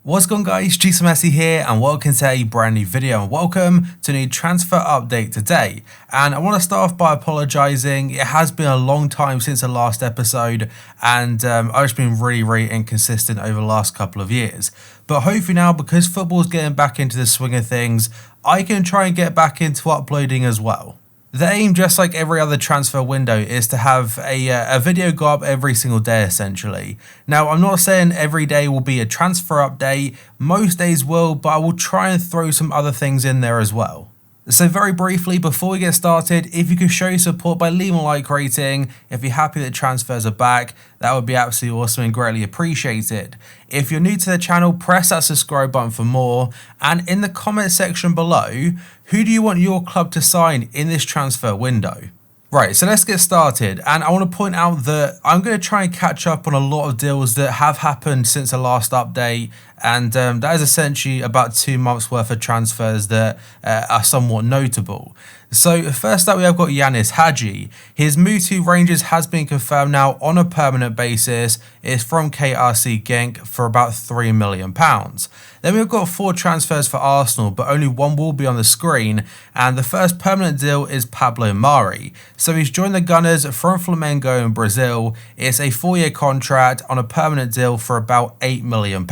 What's going on, guys? Messi here and welcome to a brand new video and welcome to a new transfer update today. And I want to start off by apologising. It has been a long time since the last episode and I've just been really inconsistent over the last couple of years. But hopefully now, because football's getting back into the swing of things, I can try and get back into uploading as well. The aim, just like every other transfer window, is to have a video go up every single day essentially. Now, I'm not saying every day will be a transfer update, most days will, but I will try and throw some other things in there as well. So very briefly, before we get started, if you could show your support by leaving a like rating, if you're happy that transfers are back, that would be absolutely awesome and greatly appreciated. If you're new to the channel, press that subscribe button for more, and in the comment section below, who do you want your club to sign in this transfer window? Right, so let's get started, and I want to point out that I'm going to try and catch up on a lot of deals that have happened since the last update, and that is essentially about 2 months worth of transfers that are somewhat notable. So first up, we have got Yanis Hadji. His move to Rangers has been confirmed now on a permanent basis. It's from KRC Genk for about £3 million. Then we've got 4 transfers for Arsenal, but only one will be on the screen, and the first permanent deal is Pablo Mari. So he's joined the Gunners from Flamengo in Brazil. It's a 4-year contract on a permanent deal for about £8 million.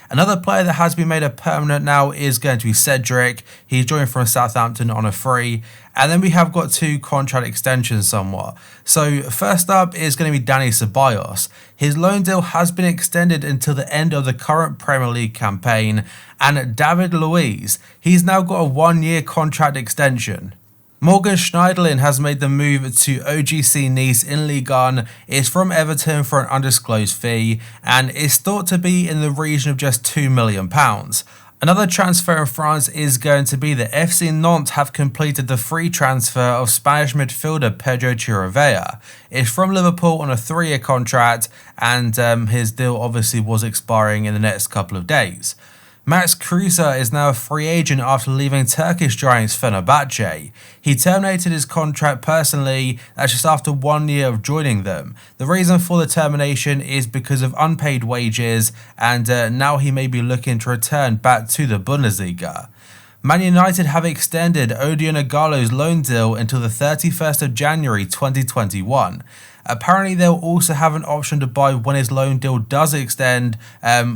Another player that has been made a permanent now is going to be Cedric. He's joined from Southampton on a free. And then we have got 2 contract extensions somewhat. So first up is going to be Dani Ceballos. His loan deal has been extended until the end of the current Premier League campaign. And David Luiz, he's now got a 1-year contract extension. Morgan Schneiderlin has made the move to OGC Nice in Ligue 1. It's from Everton for an undisclosed fee and is thought to be in the region of just £2 million. Another transfer in France is going to be that FC Nantes have completed the free transfer of Spanish midfielder Pedro Chirivella. It's from Liverpool on a 3-year contract, and his deal obviously was expiring in the next couple of days. Max Kruse is now a free agent after leaving Turkish giants Fenerbahce. He terminated his contract personally, that's just after 1 year of joining them. The reason for the termination is because of unpaid wages, and now he may be looking to return back to the Bundesliga. Man United have extended Odion Ighalo's loan deal until the 31st of January 2021. Apparently they'll also have an option to buy when his loan deal does extend,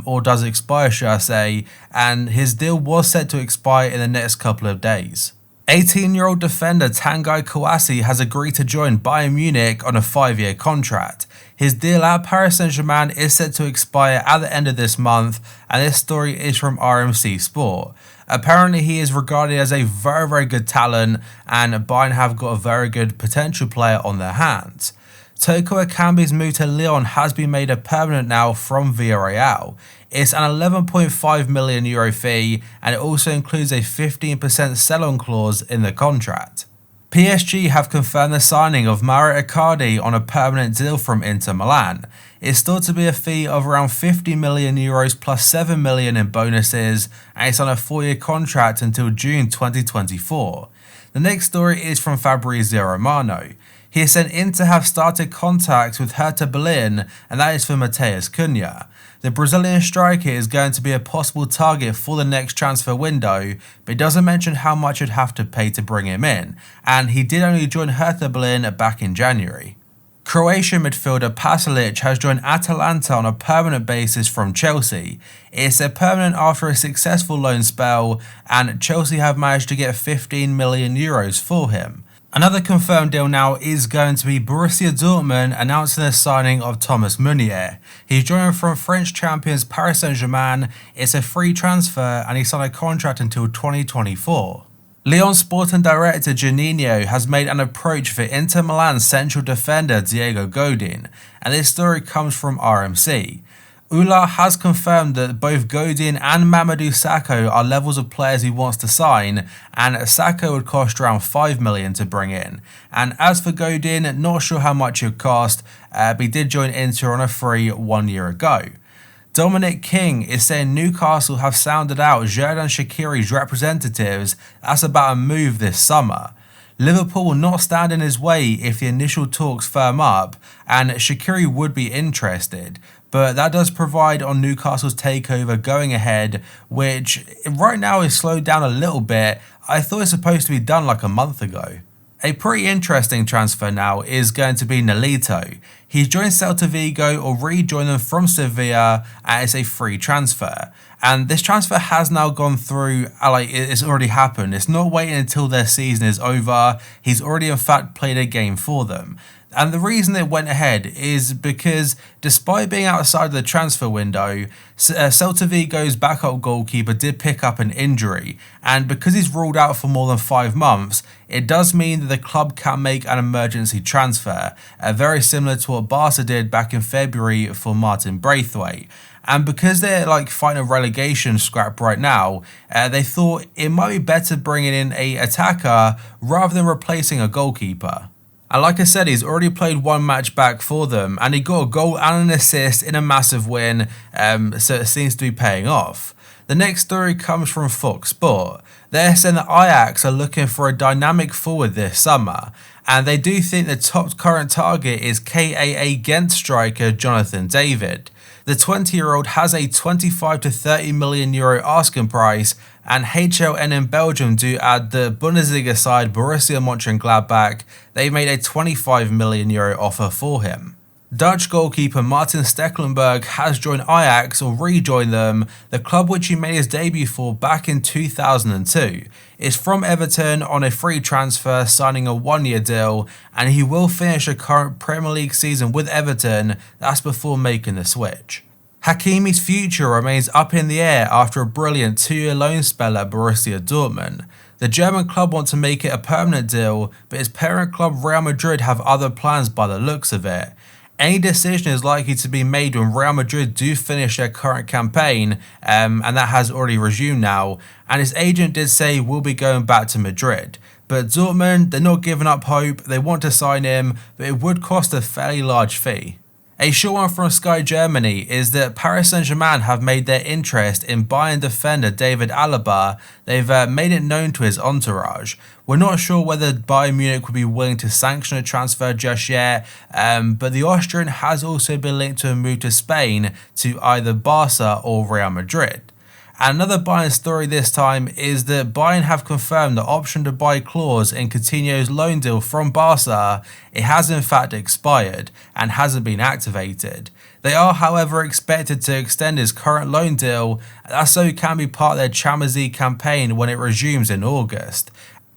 or does expire should I say, and his deal was set to expire in the next couple of days. 18-year-old defender Tanguy Kouassi has agreed to join Bayern Munich on a 5-year contract. His deal at Paris Saint-Germain is set to expire at the end of this month, and this story is from RMC Sport. Apparently he is regarded as a very good talent, and Bayern have got a very good potential player on their hands. Toko Ekambi's move to Lyon has been made a permanent now from Villarreal. It's an €11.5 million fee, and it also includes a 15% sell-on clause in the contract. PSG have confirmed the signing of Mauro Icardi on a permanent deal from Inter Milan. It's thought to be a fee of around €50 million plus €7 million in bonuses, and it's on a 4-year contract until June 2024. The next story is from Fabrizio Romano. He is said to have started contact with Hertha Berlin, and that is for Matheus Cunha. The Brazilian striker is going to be a possible target for the next transfer window, but it doesn't mention how much you'd have to pay to bring him in, and he did only join Hertha Berlin back in January. Croatian midfielder Pasalic has joined Atalanta on a permanent basis from Chelsea. It's a permanent after a successful loan spell, and Chelsea have managed to get €15 million for him. Another confirmed deal now is going to be Borussia Dortmund announcing the signing of Thomas Meunier. He's joining from French champions Paris Saint-Germain. It's a free transfer and he signed a contract until 2024. Lyon Sporting director Juninho has made an approach for Inter Milan central defender Diego Godin, and this story comes from RMC. Ula has confirmed that both Godin and Mamadou Sakho are levels of players he wants to sign, and Sakho would cost around $5 million to bring in. And as for Godin, not sure how much it would cost, but he did join Inter on a free 1 year ago. Dominic King is saying Newcastle have sounded out Xherdan Shaqiri's representatives. That's about a move this summer. Liverpool will not stand in his way if the initial talks firm up, and Shaqiri would be interested. but that does provide on Newcastle's takeover going ahead, which right now is slowed down a little bit. I thought it was supposed to be done like a month ago. A pretty interesting transfer now is going to be Nolito. He's joined Celta Vigo or rejoined them from Sevilla, and it's a free transfer. And this transfer has now gone through, it's already happened. It's not waiting until their season is over. He's already in fact played a game for them. And the reason it went ahead is because despite being outside the transfer window, Celta Vigo's backup goalkeeper did pick up an injury, and because he's ruled out for more than 5 months, it does mean that the club can make an emergency transfer, very similar to what Barca did back in February for Martin Braithwaite. And because they're fighting a relegation scrap right now, they thought it might be better bringing in an attacker rather than replacing a goalkeeper. And like I said, he's already played 1 match back for them, and he got a goal and an assist in a massive win, so it seems to be paying off. The next story comes from Fox Sport. They're saying that Ajax are looking for a dynamic forward this summer, and they do think the top current target is KAA Ghent striker Jonathan David. The 20-year-old has a 25 to 30 million euro asking price, and HLN in Belgium do add the Bundesliga side Borussia Mönchengladbach. They've made a 25 million euro offer for him. Dutch goalkeeper Martin Stekelenburg has joined Ajax or rejoined them, the club which he made his debut for back in 2002. Is from Everton on a free transfer, signing a 1-year deal, and he will finish a current Premier League season with Everton. That's before making the switch. Hakimi's future remains up in the air after a brilliant 2-year loan spell at Borussia Dortmund. The German club want to make it a permanent deal, but his parent club Real Madrid have other plans by the looks of it. Any decision is likely to be made when Real Madrid do finish their current campaign, and that has already resumed now, and his agent did say he will be going back to Madrid. But Dortmund, they're not giving up hope, they want to sign him, but it would cost a fairly large fee. A short one from Sky Germany is that Paris Saint-Germain have made their interest in Bayern defender David Alaba. They've made it known to his entourage. We're not sure whether Bayern Munich would be willing to sanction a transfer just yet, but the Austrian has also been linked to a move to Spain to either Barca or Real Madrid. Another Bayern story this time is that Bayern have confirmed the option to buy clause in Coutinho's loan deal from Barca. It has in fact expired and hasn't been activated. They are however expected to extend his current loan deal, so it can be part of their Champions League campaign when it resumes in August.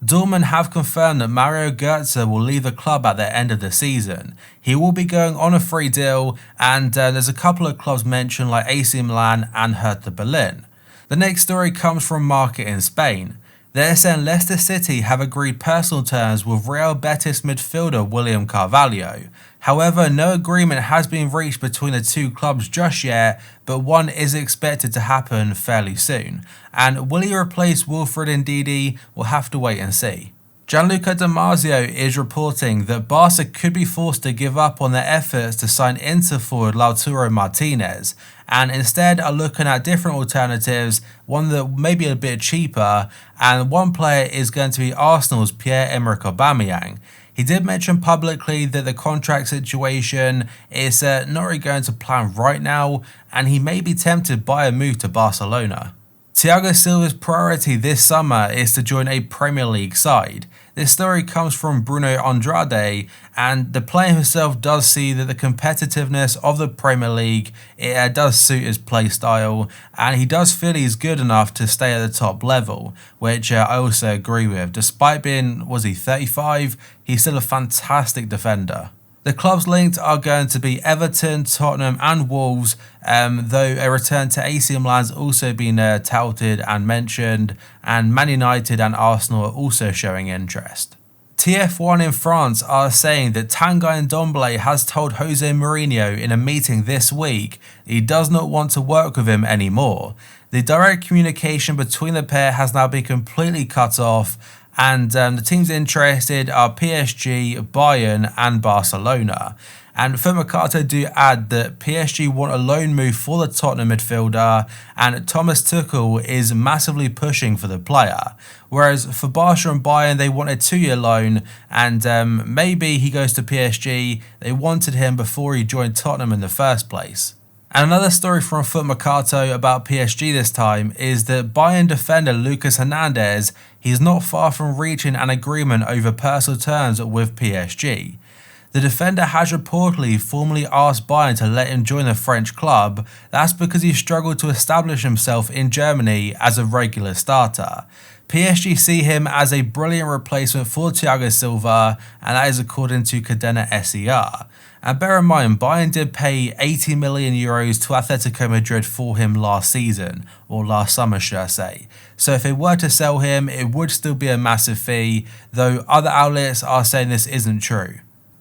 Dortmund have confirmed that Mario Götze will leave the club at the end of the season. He will be going on a free deal, and there's a couple of clubs mentioned like AC Milan and Hertha Berlin. The next story comes from Market in Spain. They're saying Leicester City have agreed personal terms with Real Betis midfielder William Carvalho. However, no agreement has been reached between the two clubs just yet, but one is expected to happen fairly soon. And will he replace Wilfred Ndidi? We'll have to wait and see. Gianluca Di Marzio is reporting that Barca could be forced to give up on their efforts to sign Inter forward Lautaro Martinez, and instead are looking at different alternatives, one that may be a bit cheaper, and one player is going to be Arsenal's Pierre-Emerick Aubameyang. He did mention publicly that the contract situation is not really going to plan right now, and he may be tempted by a move to Barcelona. Thiago Silva's priority this summer is to join a Premier League side. This story comes from Bruno Andrade, and the player himself does see that the competitiveness of the Premier League does suit his play style, and he does feel he's good enough to stay at the top level, which I also agree with. Despite being, 35, he's still a fantastic defender. The clubs linked are going to be Everton, Tottenham and Wolves, though a return to AC Milan has also been touted and mentioned, and Man United and Arsenal are also showing interest. TF1 in France are saying that Tanguy Ndombele has told Jose Mourinho in a meeting this week that he does not want to work with him anymore. The direct communication between the pair has now been completely cut off, and the teams interested are PSG, Bayern and Barcelona. And Foot Mercato do add that PSG want a loan move for the Tottenham midfielder, and Thomas Tuchel is massively pushing for the player. Whereas for Barca and Bayern, they want a 2-year loan, and maybe he goes to PSG. They wanted him before he joined Tottenham in the first place. And another story from Foot Mercato about PSG this time is that Bayern defender Lucas Hernandez, he's not far from reaching an agreement over personal terms with PSG. The defender has reportedly formally asked Bayern to let him join the French club. That's because he struggled to establish himself in Germany as a regular starter. PSG see him as a brilliant replacement for Thiago Silva, and that is according to Cadena SER. And bear in mind, Bayern did pay 80 million euros to Atletico Madrid for him last season, or last summer should I say. So if they were to sell him, it would still be a massive fee, though other outlets are saying this isn't true.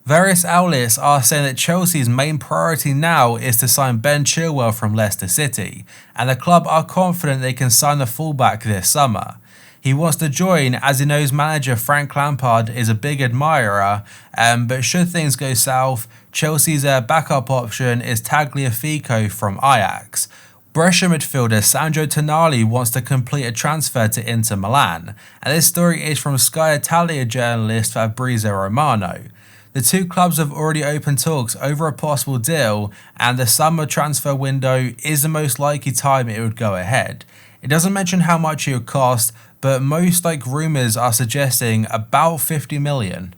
Various outlets are saying that Chelsea's main priority now is to sign Ben Chilwell from Leicester City, and the club are confident they can sign the fullback this summer. He wants to join as he knows manager Frank Lampard is a big admirer, but should things go south, Chelsea's backup option is Tagliafico from Ajax. Brescia midfielder Sandro Tonali wants to complete a transfer to Inter Milan, and this story is from Sky Italia journalist Fabrizio Romano. The two clubs have already opened talks over a possible deal, and the summer transfer window is the most likely time it would go ahead. It doesn't mention how much it would cost, but most rumours are suggesting about 50 million.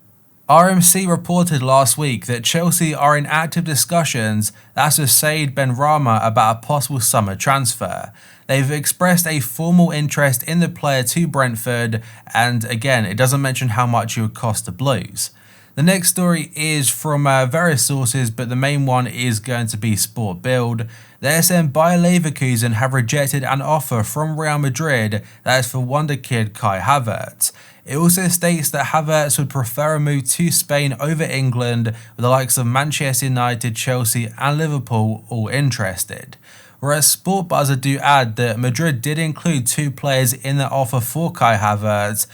RMC reported last week that Chelsea are in active discussions, that's with Said Benrahma, about a possible summer transfer. They've expressed a formal interest in the player to Brentford, and again, it doesn't mention how much it would cost the Blues. The next story is from various sources, but the main one is going to be Sport Bild. They're saying Bayer Leverkusen have rejected an offer from Real Madrid that is for wonder kid Kai Havertz. It also states that Havertz would prefer a move to Spain over England, with the likes of Manchester United, Chelsea and Liverpool all interested. Whereas Sport Buzzer do add that Madrid did include two players in their offer for Kai Havertz,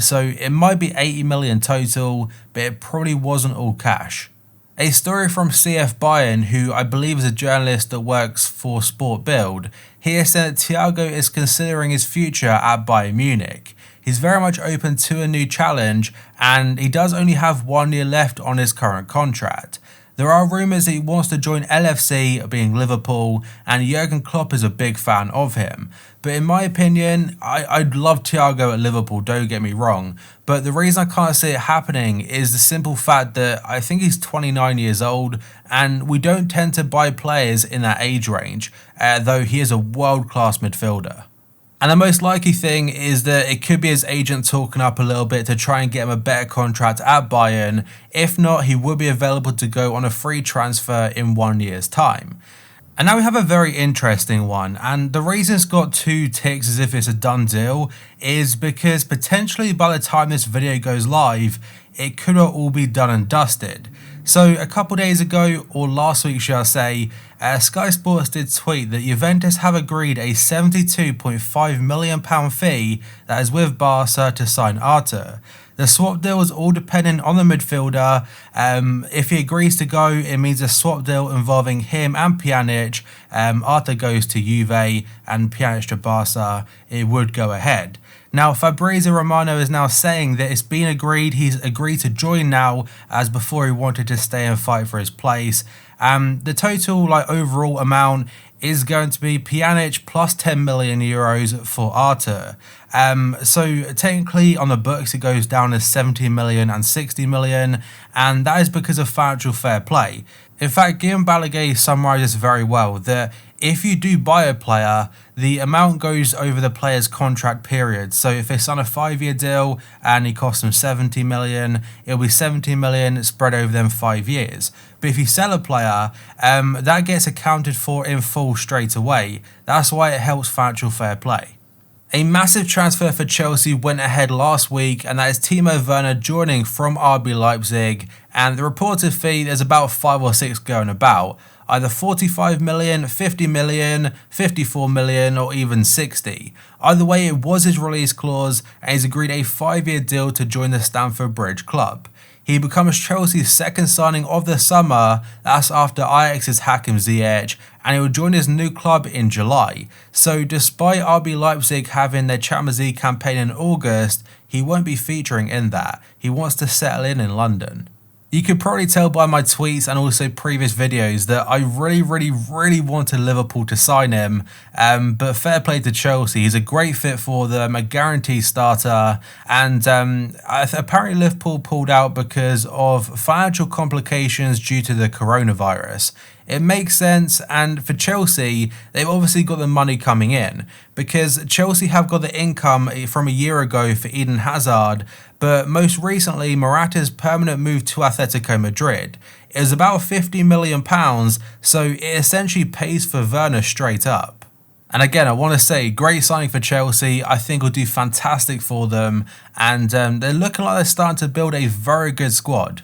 so it might be 80 million total, but it probably wasn't all cash. A story from CF Bayern, who I believe is a journalist that works for Sport Bild, here said that Thiago is considering his future at Bayern Munich. He's very much open to a new challenge, and he does only have 1 year left on his current contract. There are rumours that he wants to join LFC, being Liverpool, and Jurgen Klopp is a big fan of him. But in my opinion, I'd love Thiago at Liverpool, don't get me wrong. But the reason I can't see it happening is the simple fact that I think he's 29 years old, and we don't tend to buy players in that age range, though he is a world-class midfielder. And the most likely thing is that it could be his agent talking up a little bit to try and get him a better contract at Bayern. If not, he would be available to go on a free transfer in 1 year's time. And now we have a very interesting one, and the reason it's got 2 ticks as if it's a done deal is because potentially by the time this video goes live, it could all be done and dusted. So a couple days ago, or last week should I say, Sky Sports did tweet that Juventus have agreed a £72.5 million fee that is with Barca to sign Arthur. The swap deal is all dependent on the midfielder. If he agrees to go, it means a swap deal involving him and Pjanic. Arthur goes to Juve and Pjanic to Barca. It would go ahead. Now, Fabrizio Romano is now saying that it's been agreed, he's agreed to join now, as before he wanted to stay and fight for his place. The total overall amount is going to be Pjanic plus 10 million euros for Arthur. So technically on the books it goes down as 70 million and 60 million, and that is because of financial fair play. In fact, Guillaume Balaguer summarises very well that if you do buy a player, the amount goes over the player's contract period. So if they sign a 5-year deal and it costs them 70 million, it'll be 70 million spread over them 5 years. But if you sell a player, that gets accounted for in full straight away. That's why it helps financial fair play. A massive transfer for Chelsea went ahead last week, and that is Timo Werner joining from RB Leipzig, and the reported fee, there's about 5 or 6 going about, either 45 million, 50 million, 54 million or even 60. Either way, it was his release clause, and he's agreed a 5-year deal to join the Stamford Bridge club. He becomes Chelsea's second signing of the summer, that's after Ajax's Hakim Ziyech, and he will join his new club in July. So despite RB Leipzig having their Champions League campaign in August, he won't be featuring in that. He wants to settle in London. You could probably tell by my tweets and also previous videos that I really wanted Liverpool to sign him, but fair play to Chelsea. He's a great fit for them, a guaranteed starter, and apparently Liverpool pulled out because of financial complications due to the coronavirus. It makes sense, and for Chelsea, they've obviously got the money coming in because Chelsea have got the income from a year ago for Eden Hazard, but most recently Morata's permanent move to Atletico Madrid is about £50 million, so it essentially pays for Werner straight up. And again, I want to say, great signing for Chelsea. I think will do fantastic for them, and they're looking like they're starting to build a very good squad.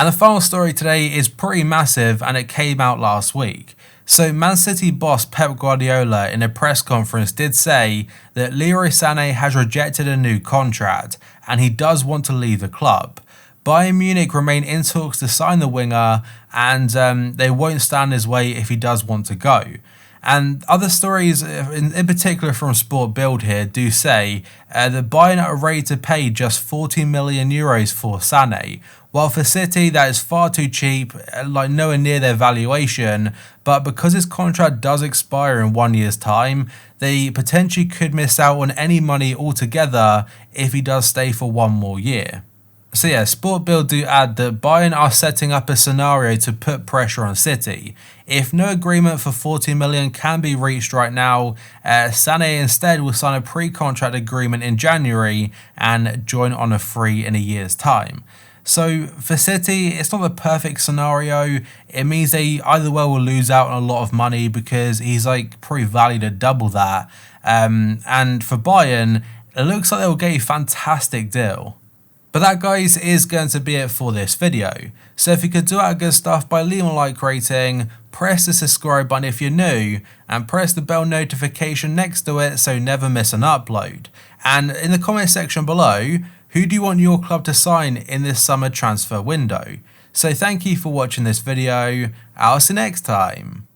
And the final story today is pretty massive, and it came out last week. So Man City boss Pep Guardiola in a press conference did say that Leroy Sané has rejected a new contract and he does want to leave the club. Bayern Munich remain in talks to sign the winger, and they won't stand his way if he does want to go. And other stories, in particular from Sport Bild here, do say that Bayern are ready to pay just €40 million for Sané, while for City that is far too cheap, like nowhere near their valuation, but because his contract does expire in 1 year's time, they potentially could miss out on any money altogether if he does stay for one more year. So yeah, Sport Bild do add that Bayern are setting up a scenario to put pressure on City. If no agreement for 40 million can be reached right now, Sané instead will sign a pre-contract agreement in January and join on a free in a year's time. So for City, it's not the perfect scenario. It means they either way will lose out on a lot of money because he's like probably valued at double that. And for Bayern, it looks like they'll get a fantastic deal. But that, guys, is going to be it for this video. So if you could do out good stuff by leaving a like rating, press the subscribe button if you're new, and press the bell notification next to it so you never miss an upload. And in the comment section below, who do you want your club to sign in this summer transfer window? So thank you for watching this video. I'll see you next time.